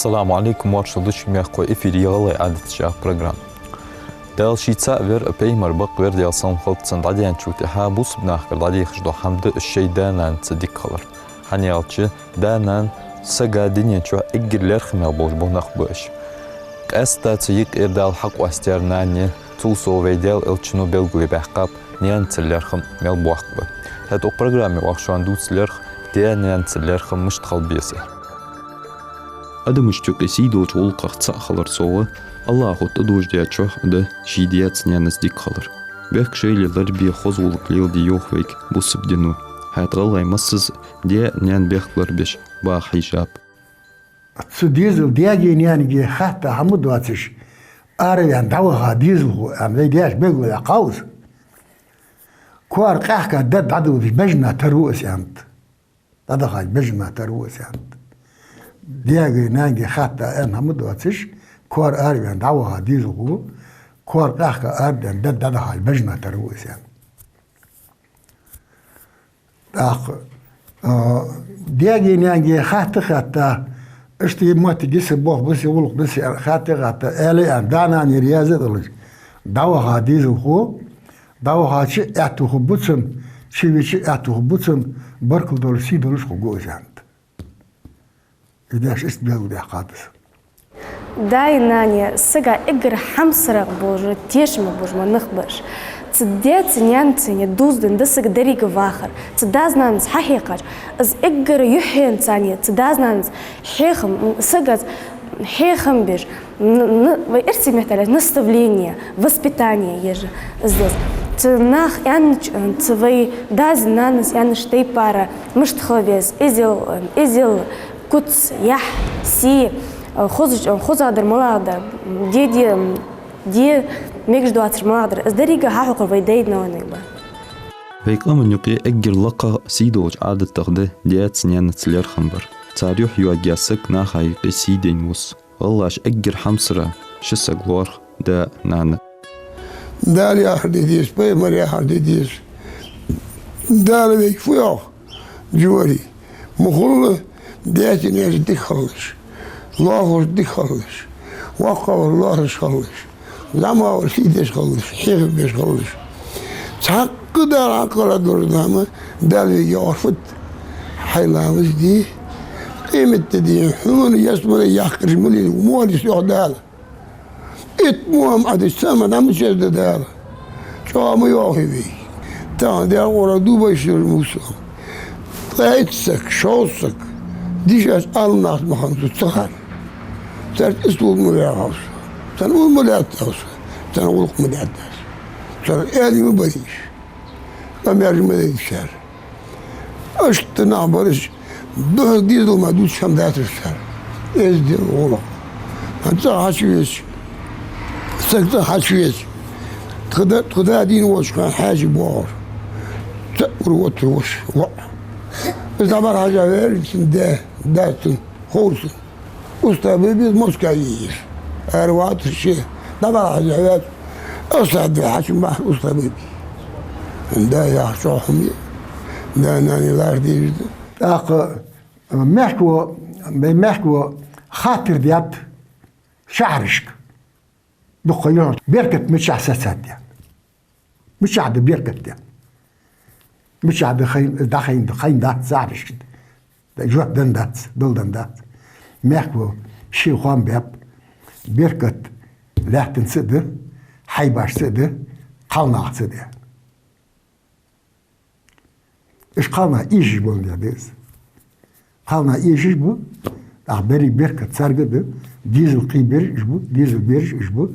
Assalamu alaikum warahmatullahi wabarakatuh. Efiri yağlı adetçi program. Dal şitsa ver peymer bak ver dal san haltsan dadiyan çutiha bus bnahkar dadiy khjdo hamd الشي danan تصدق خلر. Hani alçı danan saga dinyen çu igirler khmel boş bonaq boş. Qasta tsiyik erdal haq wasternani tulso veydel elçinu belguli bahqab niyan tiller khum mel boaqba. Hat o programı waqşan dutsler diye niyan tiller khum müşt qalbiyesi. Adam iştüqesi doç ol qaqsa xalar soğu Allahu tadoj diye çoh da şidiyet niyanız dik xalır. Bek şeyler bir xozuluk lil di yoxvek bu subdinu. Hatgalaymasız diye niyan beklar beş ba hijab. Dizil diye yani ki hatta hamud vatış. Arayan davaha dizil am ne diye begul ya qaus. Kuar qahka dad adu bejna tarus ant. Dadaha bejna tarus ant. Diye nangi hatta en hamud vatış. Kuar arayan davaha dizil kuar qahka ardan dad dadaha bejna tarus ant. Diye yani hatta İşte mati gisi boh bisi uluk bisi khati gata ele dana ni riyazet olacak. Dava hadiz hu dava haçı atuhu butsun çiviçi atuhu butsun barkul dolu si dolu şu gojant. İdeş ist bel de qadis. Dayna sıga igr hamsra boju teşme bojma nıxbaş. Tdiyat nyantsnya duzdun dısıg derig vaxır. Tdaznans haqiqat. Az igr yuhin tsanya tdaznans hexim sıgaz hexim bir ve irsi mesela наставление, воспитание еже здесь. Тнах янч твои дазнанс ян штей пара мыштховез изил куц ях си خذ ملادا دي ميجدو أترمادر إزدريجا حقوق الفيدينا ونقبل. Peygamber yuqi eggir laqa sidoj adet taqde diyat sniyan tler khambar. Tarih yuagiyasak na haqiqi sidin mus. Vallash eggir hamsra şisaglar da nana. Dal ya hadidis, peygamber ya hadidis. Dal vek fuyo. Juri. Mukhul diyatin yazdik khalış. Allah dik khalış. Waqa Allah khalış. Lama orsides khalış. Hegbeş khalış. Çakkıdar akla durdama dalvi yarfut haylamız di kıymetli diye hümünü yasmını yakırmını muhalis yok dal etmuam adı samadan mı çözde dal çoğamı yok evi tamam diye orada dubaşır musa etsek şolsak dişes alnaz mahamsı çıkar sen istul mu ya havsu sen ul mu ya havsu sen uluk mu ya Sonra elimi barış. Ben mercime de düşer. İşte ne yaparız? Böyle dizilme düşsem de yatırır. Ezdir oğlum. Hatta haçıyız. Sıkta haçıyız. Tıda din oluşkan hacı boğar. Tıkır oturmuş. Biz zaman haca verirsin de, dersin, horsun. Usta biz Moskva'yız. Ervatı şey. Zaman haca ver. أصعد حاكم بحر أصلي ده يا صاحبي ده ناني لاردي محكو خاطر ديات شعرشك دقيقة بيركت مش أساسات يعني مش عاد بيركت يعني مش عاد خين ده شعرشك ده جوات دن دات دول دن دات محكو شي خوان بيب بيركت لا تنسده Haybaşsıdı, kalnaksıdı. İş kalna iş bu diyoruz. Kalna iş bu. Beri bir kat sargıdı. Dizel kıyber iş bu, dizel bir iş bu.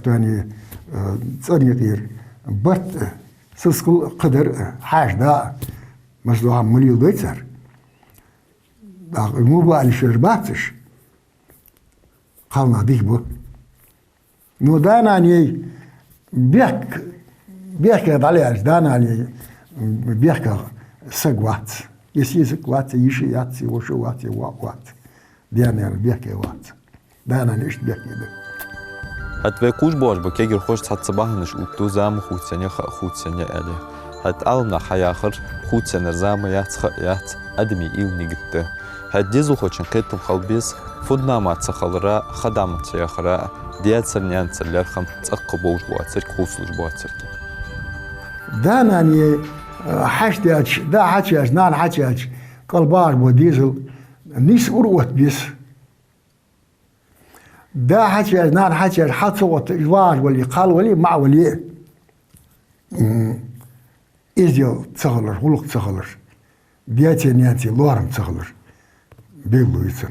Yani saniyetler. Bart sıskul kadar hajda mesela milyon dolar. Bu bu alışveriş batış. Kalna değil bu. No danani bierka dalias danani bierka sagwat. Yesi sagwat yishi yatsi wosho watsi wat. Diana bierka wat. Danani ist bierka. Hat ve kuj boş bu kegir hoş tat sabahınış uttu zam xutsenya ali. Hat alna hayaxır xutsener zam yat admi ilni gitti. هديزو خوشن قيتم خلبيز فودنا ما تسخلرا خدام تياخرا ديات سرنيان تسلير خم تقبوش بواتسر كوسلش بواتسر داناني حشتاج دا حشاج نان حشاج قلبار بوديزل نيس أروت بيس دا حشاج نان حشاج حط صوت جواج ولي قال ولي مع ولي إزيل تسخلر هلق تسخلر دياتي نيانتي لورم تسخلر بيقولوا يسن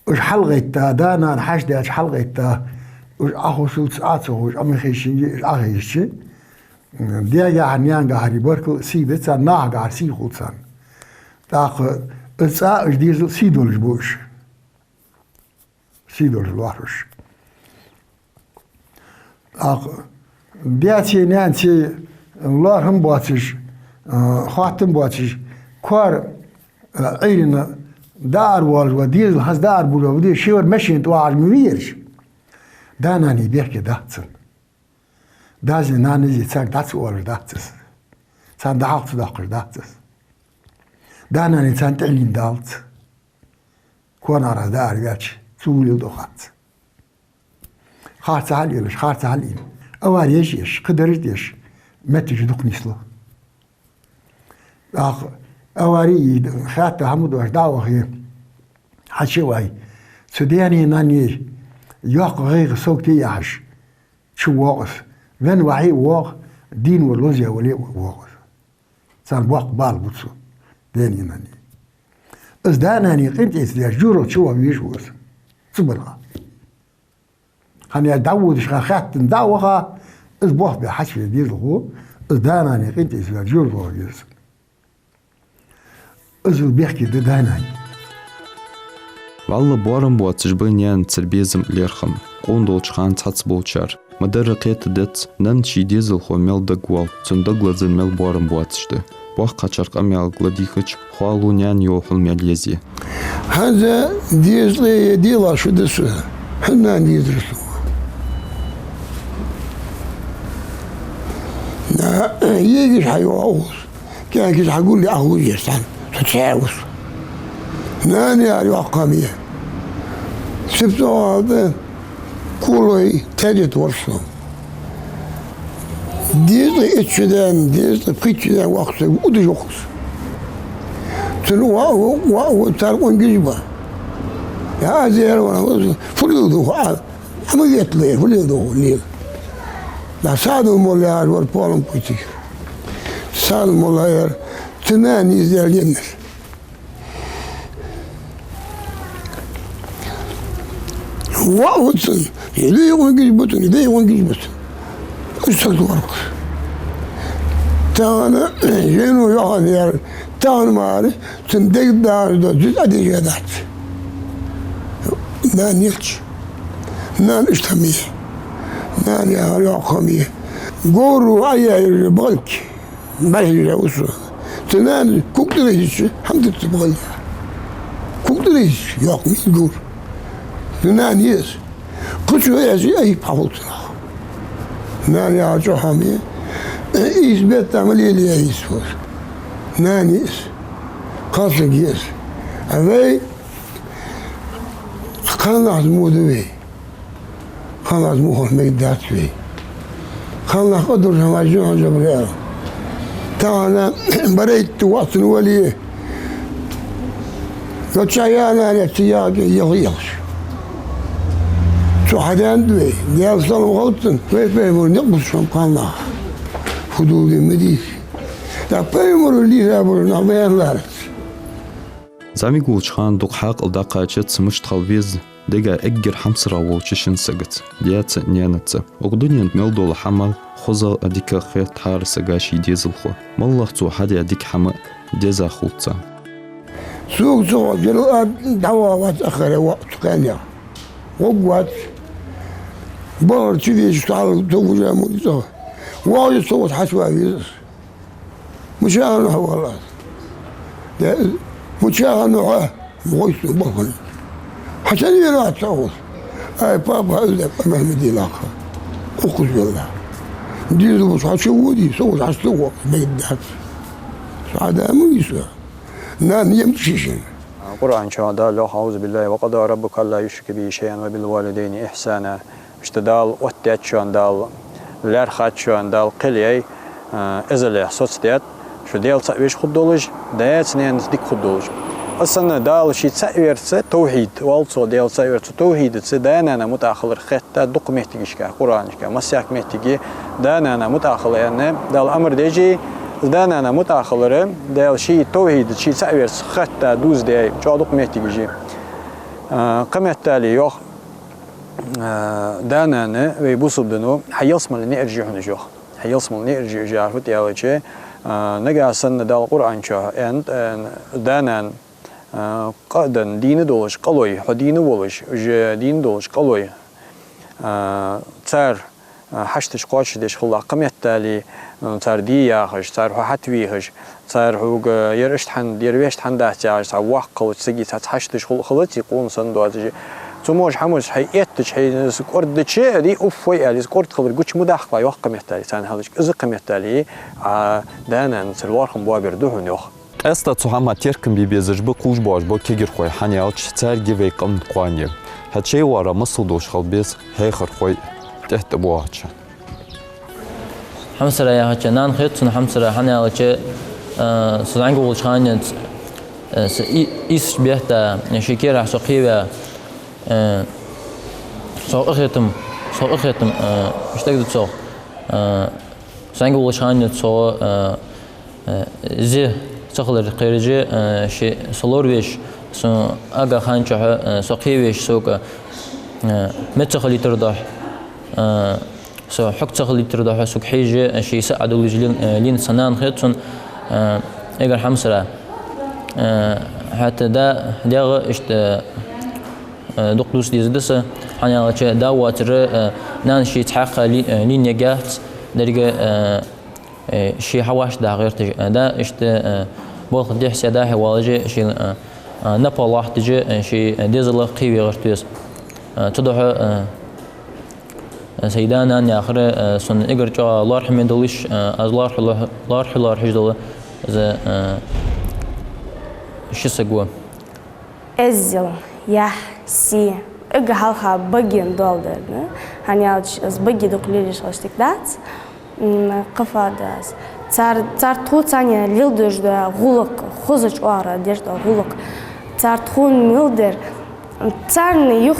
وش حلقة تا دانا حشتاج حلقة تا وش أخو سوت أعطوه وش أمي خيشين وش أخيشين ديجا عنيان قاعد يبركو سيدت سان ناه قاعد سيخوت سان تاخ الساعة جديد سيدولش بوش سيدولش الوحش تاخ دياتي نانتي الله هم باتش خاتم باتش كوار عيرنا دار والج وديز الحز دار بولا ودي شيور مشين توعج ميرش داناني بيحكي داتسن دازن نانزي تاك داتس ولا داتس سان دعوت داقر داتس داناني تان تعلين دالت كون على دار بياتش سولي دوخات خارت عليلش خارت علين اوار يجيش قدرت يش متج دوك نسلو اخ اواري خات حمد واش داوخ حشواي سوداني ناني ياق غير سوقتي يعش شو واقف وين وعي واق دين والوزيا ولي واقف سان واق بال بوتسو داني ناني از داناني قنت يا جورو شو بيجوز صبرها خاني داود شخا خات نداوها از بوخ بحش دير هو از داناني قنت يا جورو يس از بيحكي داناني والله بوارم بواتش بنيان تربيزم ليرخم قوندول چخان تاتس بولچار مدر رقيت دت نن شي ديزل خو ميل دغوال تندغلزن ميل بوارم بواتشته بوخ قاچارق اميال غلديخچ خوالونيان يوحل ميليزي هذا ديزل ديلا شو دس حنا ندرسو يجيش حيوعوز كان كيش حقول لي أهو يستان تتعاوز ناني على وقامية سبتوا هذا كله تجد ورشهم ديزل اتشدان ديزل بخيتشدان وقت ودي وقت تنو واو تارقون جيبا يا زير وانا فليدو عمليات ليل فليدو ليل لا سادو مولاير والبولم بيتي سادو مولاير تناني زي الجنر واوتسن يدي وانجيش بطن يدي وانجيش بطن اشتغل ورق تانا جينو يوحن يار تانا ماري تندق دار دو جد ادي جادات نان يلش نان اشتميه نان يا يوحميه قورو ايا بغلك باهي جاوسو تنان كوكتريش حمد تبغل كوكتريش يوح مين قور نان يس كل شوية أي بحوطنا نان يا جو حامي إيش بيت عملية لي إيش فور نان يس خاصة يس أبي خلنا عزمو دوي خلنا عزمو خل ميدات دوي خلنا قدر جماجون جبريل تانا بريت وطن ولي لو تشايانا الاتياج يغيش شو حدان دوي ديال صلوا غلطن فيمر نقبض شو قالنا حدود المدينة لا فيمر اللي يابر نعمل لارت زامي قولشخان دوق حاق الدقاچت سمش تخلبيز دقا اجر حمسرا ووچشن سقت ديات نيانتس وقدنين ميلدول حمل خوزا اديك خيط حار سقاشي ديزل خو مالله تو حدي اديك حما ديزا خوتسا سوق جلوات دعوات اخر وقت كان وقوات بار تشوفي يشتغل تو جامو وايد صوت حشوائي مشاهد والله مشاهد نوعه ويش بخل حتى يلا تصوت اي بابا هذا محمد الاخر اخذ بالله ديروا مش حشودي صوت حشوه بيدات سعادة ميسا نان يمشيشن Kur'an çağda la hauzu billahi ve qada rabbuka la yushriku bihi şey'en ve bil valideyni ihsana. İşte dal ottet şu an dal ler hat şu an dal qiliyay ezele sotstet şu del savish xuddoluj dayetsnen dik xuddoluj. Aslında dal şi saverse tevhid walso del saverse tevhid etse danana mutakhir hatta dokumehtigişka Kur'anişka masak mehtigi danana mutakhirane dal amr deji danana mutakhirı del şi tevhid şi saverse hatta duz de çaduk mehtigi قمتالي يوخ دانانه ويبوصبدنو حيصمل نرجعون جوخ حيصمل نرجع جارفت يالچه نگاسن دال قرآن چه اند دانان قدن دين دولش قلوي حدين ولش ج دين دولش قلوي تار حشتش قاش دش خلا قمتالي تار دي ياخش تار حتويخش تار هوگ يرشت حن يروشت حن ده جاش واق قوت سجي حشتش خلتي قون صندوق تموج حموش حي اتش حي سكورد شيء دي اوفوي على سكورد خبر قوش مداخله يوق قمتالي سان هذا از قمتالي دانا سلوارهم بوابر دهن يوخ Esta cuhama tierkin bi bezij bu kuj boş bu kegir koy hanyalç sergi ve qam qwanye. Haçey wara masıl doş xalbes hayxir koy tehte bu açı. حمسرة يا هاتش نان خيط سن حمسرة حنا هاتش سلانجو والشانيت إيش بيهتا شكيرة سقيبة سوق خيتم مش تقدر تسوق سلانجو والشانيت سوق زي سقلر قيرجي شيء سلور بيش سو أجا خانجه سقيبيش سوق متخلي ترضح سو حق تخلي ترضح سوق حيجي شيء سعد اللي لين سنان خيطون إيجار حمسرة حتى دا داغ إشت دقلوس ديزدسة حنا على شيء دا واتر نان شيء تحقق لين يجات درجة شيء حواش دا غير دا إشت بوخ ديح سدا حوالجي شيء نبالله تجي شيء ديزل قوي غير تيس تدح سيدانا ناخر سن إجر جا الله رحمه دلش از الله حجدله از شسقوا ازل يح سي اجا halka bagin doldurdu. Hani az bagi doqliliş hoştikdat. Qafadas. Tsar tutsanya lildujda guluk khuzch ara deshda guluk. Tsar tun milder Царный юх,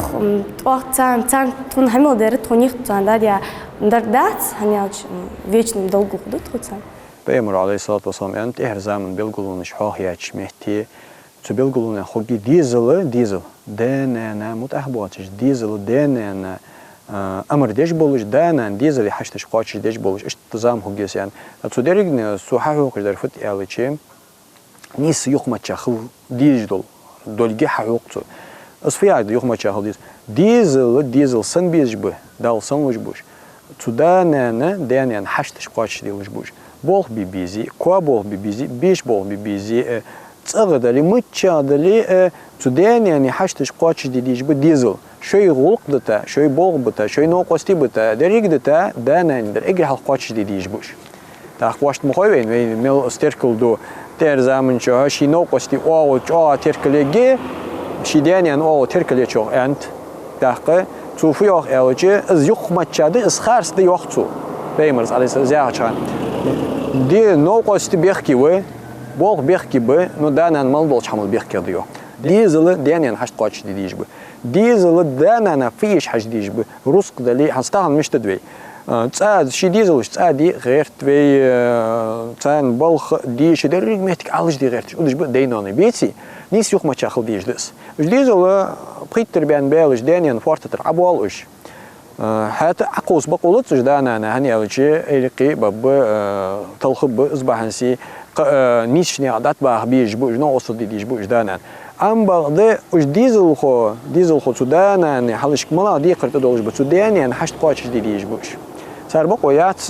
цар тун хамил дерет туних цан да я дардат ханяч вечным долгу худут цан. Peygamber aleyhissalatu vesselam ent her zaman bilgulunu şahiyat mehti tu bilgulunu hogi dizel denena mutahbatiş dizel denena amr deş boluş denan dizel haştaş qaçış deş boluş istizam hogis yani tu derigni suhahu qadar fut yaliçi nis yuqma çaxıl dijdol dolgi haqqtu asfiyad yuqma çaxıl dizel san bizbu dal san wujbuş tu denana denan haştaş qaçış dilujbuş bol bibizi, koa bol bibizi, beş bol bibizi, çağdali, mıççadali, tuden yani haştış qaçı dediği bu dizel. Şöy gulq data, şöy bol bata, şöy no qosti bata, derig data, danandır. Ege hal qaçı dediği bu. Tak vaxt muhoyven ve mel sterkuldu. Ter zaman ço, şi no qosti o terkelege, şi den yani o terkele çok ent. Tak tufu yok elçi, az yok maçadı, az xarsda yoktu. Beymers aleyhisselam zâçan. Di no qosti bexki ve bol bexki be no danan mal bol çamul bexki diyor. Dizeli danan haş qaç dediği bu. Dizeli danan fiş haş dediği bu. Rusk dali hastahan mişte dvey. Tsad şi dizel tsadi gert ve tsan bol di şi derig metik alış di gert. Udiş bu danan beti. Nis yok maç axıl dijdes. Dizeli pritter ben beliş danan fortater aboluş. حتى عقوس بقولت جدانا أنا هني أوجي إلقي بب تلخب إصبحنسي نيشني عادات باه بيجبو جنو أصل دي يجبو جدانا أم بعد وش ديزل خو سودانا يعني حلش كملا دي قرت دولج بسوداني يعني حشت قاش دي يجبوش صار بقويات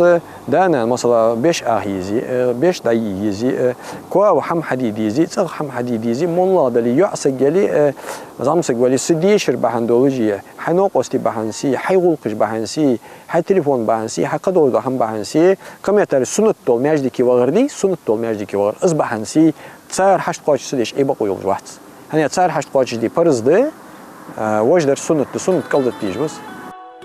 دانا مثلا بيش أهيزي بيش داييزي كوا وحم حديديزي صغ حم حديديزي مولا دلي يعسق جلي زامسق ولي سديشر بهندولوجيا حنوق أستي بهنسي حيغلقش بهنسي حي تليفون بهنسي حقدول ده هم بهنسي كم يتر سنة دول ماجدي كي وغردي سنة دول ماجدي كي وغر إز بهنسي تسار حشت قاش سديش أي بقول واحد هني تسار حشت قاش دي برز ده وجدر سنة قلدت بيج بس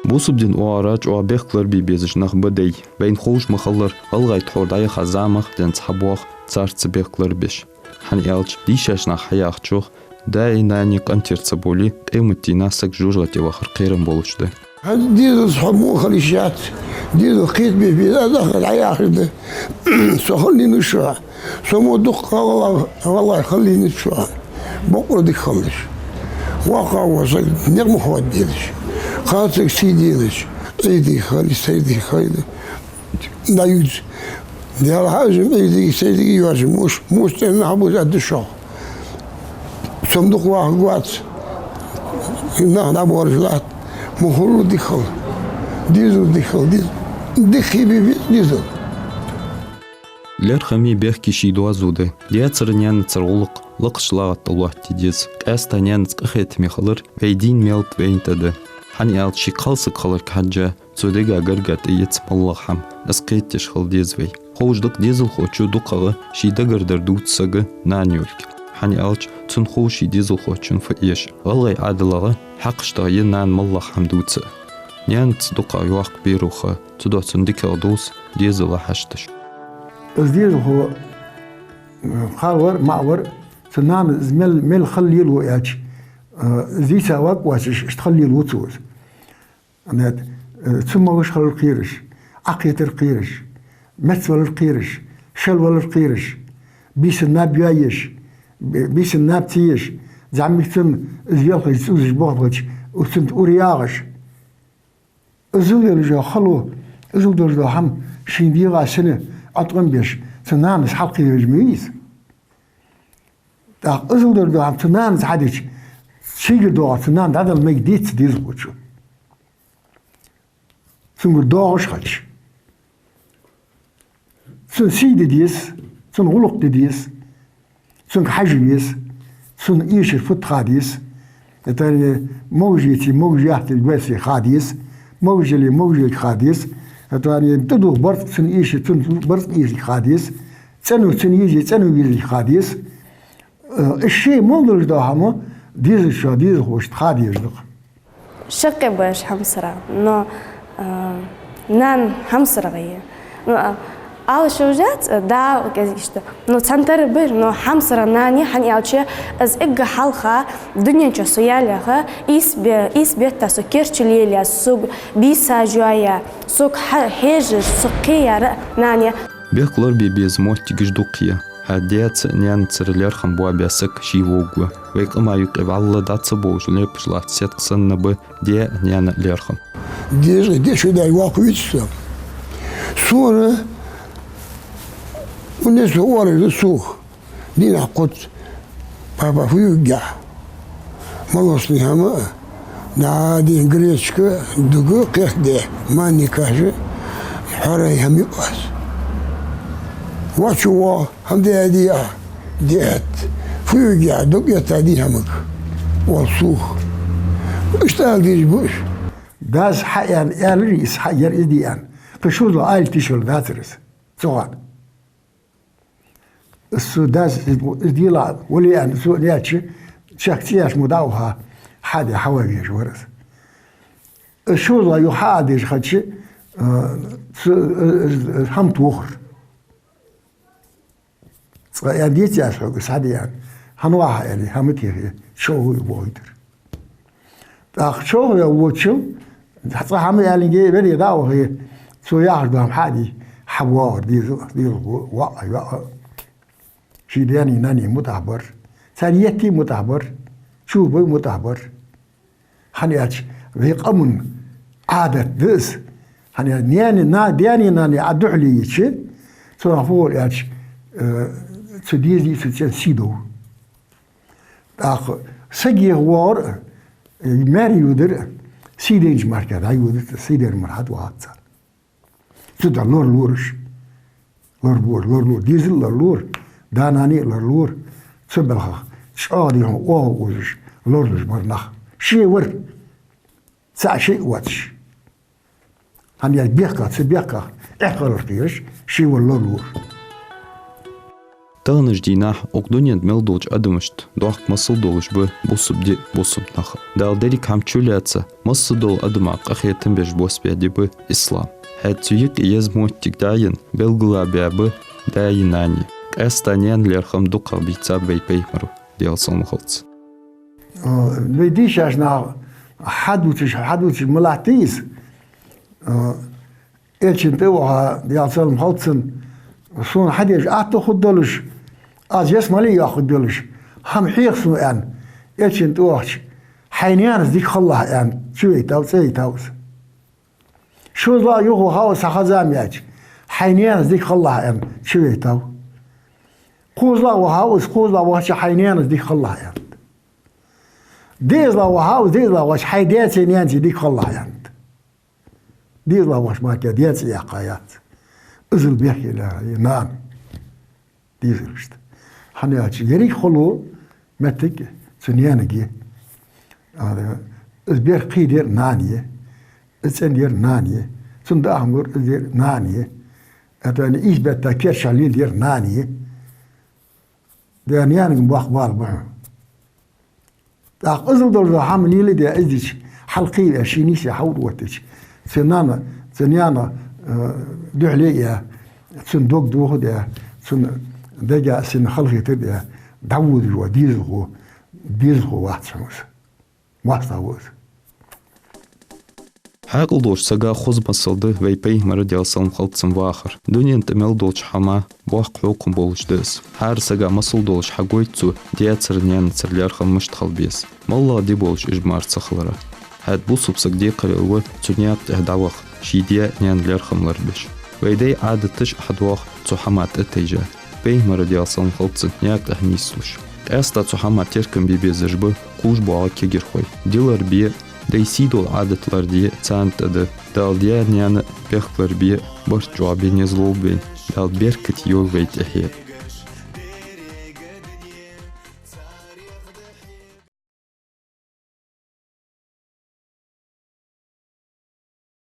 بوسبدين وراج وبيخلر بيبيزش نخ بدي بين خوش مخلر الغاي تحور داي خزامخ دين صحبوخ تسارت بيخلر بيش حني ألش ديشاش نخ حياختشوخ داي ناني قنتير تصبولي تيمتي ناسك جوجغتي وخر قيرن بولش ده ديزل صحمو خليشات ديزل خيط بي لا دخل عياخد سخلني نشوع سمو دقة والله يخليني نشوع بقرة دي خلش واقع وصل نغم خوات ديلش خاطرك سيديلش ايدي خالي سيدي خالي لا يوز ديال حاجم ايدي سيدي يواجم موش تنحبوز قد الشوق صندوق واحد قوات نحن ابو رجلات مخلو دخل ديزل دخي بيبي ديزل لير خمي بيحكي شي دوازوده دياتر نيان ترغلق لقشلاغت الله تديز كاستا نيان تقخيت ميخلر بيدين ميلت بينتده حني آلت شي قلسك خلر كحجة سوديغا غرغت ايت بالله حم اسقيت تشخل ديزوي خوش دق ديزل خوچو دقغه شي دقر در دوت سغه نانيولك حني آلت تن خوشي ديزل خوچن فايش غلغي عادلغه حقشتا ينان مالله حمدوتسه نيان تصدقا يواق بيروخه تدو تندك دوس ديزل حشتش الديزل هو خاور معور سنان زمل مل خلي الوقاج زي سواق واش تخلي الوتوز انا ثم واش خل القيرش عقيت القيرش مثل القيرش شل القيرش بيس الناب يايش بيس الناب تيش زعمي ثم زيالك يسوز بوغش وثم اورياغش ازو يرجع خلو ازو درجا هم شين ديغا سنه اطغم بيش تنامس حلقي يجميز دا ازو درجا هم تنامس حدش شيء دوغ تنام هذا المجديت ديز وشو ثم دوغش خالش ثم سيد ديس ثم غلق ديس ثم حجبيس ثم ايش الفت خاديس تاني موجيات الباسي خاديس موجي خاديس تاني تدوغ برت ثم ايش ثم برت ايش خاديس ثم يجي خاديس الشيء منظر داهمه ديز شو ديز خوش تخادي يجدق شقي باش حمسرة نو نان حمسرة غير على شوجات دا كذيشته نو تنتر بير نو حمسرة ناني حني على از إجا حلقة دنيا جسويالها إيس بيتا سكرش ليليا سوق بيسا جوايا سوق حيج سقيا نانيا بيقلر بيزموت تجدقية هاديات نيان تسرلير خمبوا بيسك شي ووغو ويك اما يقب الله دات سبوش ليبش لات سيت قصن نبه دي نيان ليرخم دي شو دا يواقع يتسلم صورة والناس هو السوق دينا قدس بابا فيوجع ملصني هما نادي انجليزك دقو قيح دي ما نكاش حري هم يقاس واشوا هم دي ديت فيوجع دقيا تادي همك والسوق اشتغل ديش بوش داز حيان يالريس حيان إديان قشود له آيل تيشول داترس سوغان السوداز ديلا ولي أن سودياتش شخصيات مداوها حدا حواجيش ورث الشود له يحادش خدش هم توخر يعني ديتي أشوف سعدي يعني هنواها يعني همتي شو يبويدر أخ شو يوتشو حتى هم يعني جي بني داو هي سو يعرضهم حادي حوار دي واقع شي دياني ناني متعبر ثانيتي متعبر شو بي متعبر هنياتش ويقمن عادة دس هني دياني ناني عدعلي شي سو فول ياتش تديزي سيدو أخ سجي وار ماري يودر سيدينج ماركت هاي يودر سيدر مرحد وهاتسا تدع لورش لور ديزل لور داناني لور تبلخ شادي هم وش لورش مرنخ شيء ور ساعة شيء واتش هني بيحكا احقر القيرش شيء ور لور تغنج ديناح أقدونيان ملدولج أدمشت دوخ مصل دولج بوسب دي بوسب نخ دال ديريك هم تشولياتسا مصل دول أدماق أخي تنبج بوس بيدي إسلام هاد تيك يزموتك داين بلغلا بيابه دايناني أستانيان ليرخم دوقا بيتساب بيمرو ديال صنخلص بيديش عشنا حدوتش ملاحتيز إلشن توها ديال صنخلصن صون حديش أعطو خدولش از يسمالي ياخد دولش هم حيخسو أن إلشن توهش حينيانس ديك خلاه أن شوي تاوس أي تاوس شو لا يوهو هاوس خزام ياج حينيانس ديك خلاه أن شوي تاو خوزلا وهاوس خوزلا وهش حينيانس ديك خلاه أن ديزلا وهاوس ديزلا وش حيديات ينيانس ديك خلاه أن ديزلا وش ما كديات يا قايات ازل بيحكي لا نعم ديزلشت حنياتش يريك خلو متك سنيانجي هذا ازبير قيدر نانيه اتسندير نانيه سند احمر ازدير نانيه اتاني ايش بتا كيرشالين دير نانيه دانيان باخبار بها تاق ازل دول حاملين لي دي ازديش حلقي شينيش حول وتش سنانا دعليا صندوق دوه ده صن دجا سن خلقي تده داود جو ديزغو واحد شمس واستاوز حاقل دوش سجا خوز مصلده ويبي مرد يالسام خلطسم واخر دنيا تمل دوش حما واق حوكم بولش دس حار سجا مصل دوش حقويتسو دياتر نيان تسرليارخم مشتخل بيس مالله دي بولش اجمار تسخلره هاد بوصب سجدي قرأوه تنياق تهدعوخ شيديا نيان ليرخم لربش ويدي عادتش أحدواخ تحمات التيجا بيه مرد يالسام خلطسن نياق تهنيسلوش أستا تحمات تركم بي زربه قوش بوعا كيجر خوي ديلر بيه ديسيدول عادتلر دي تانت أده دال ديا نيان بيخلر بيه برش جوابين يزلو بين دال بيركت يو ويت إحيب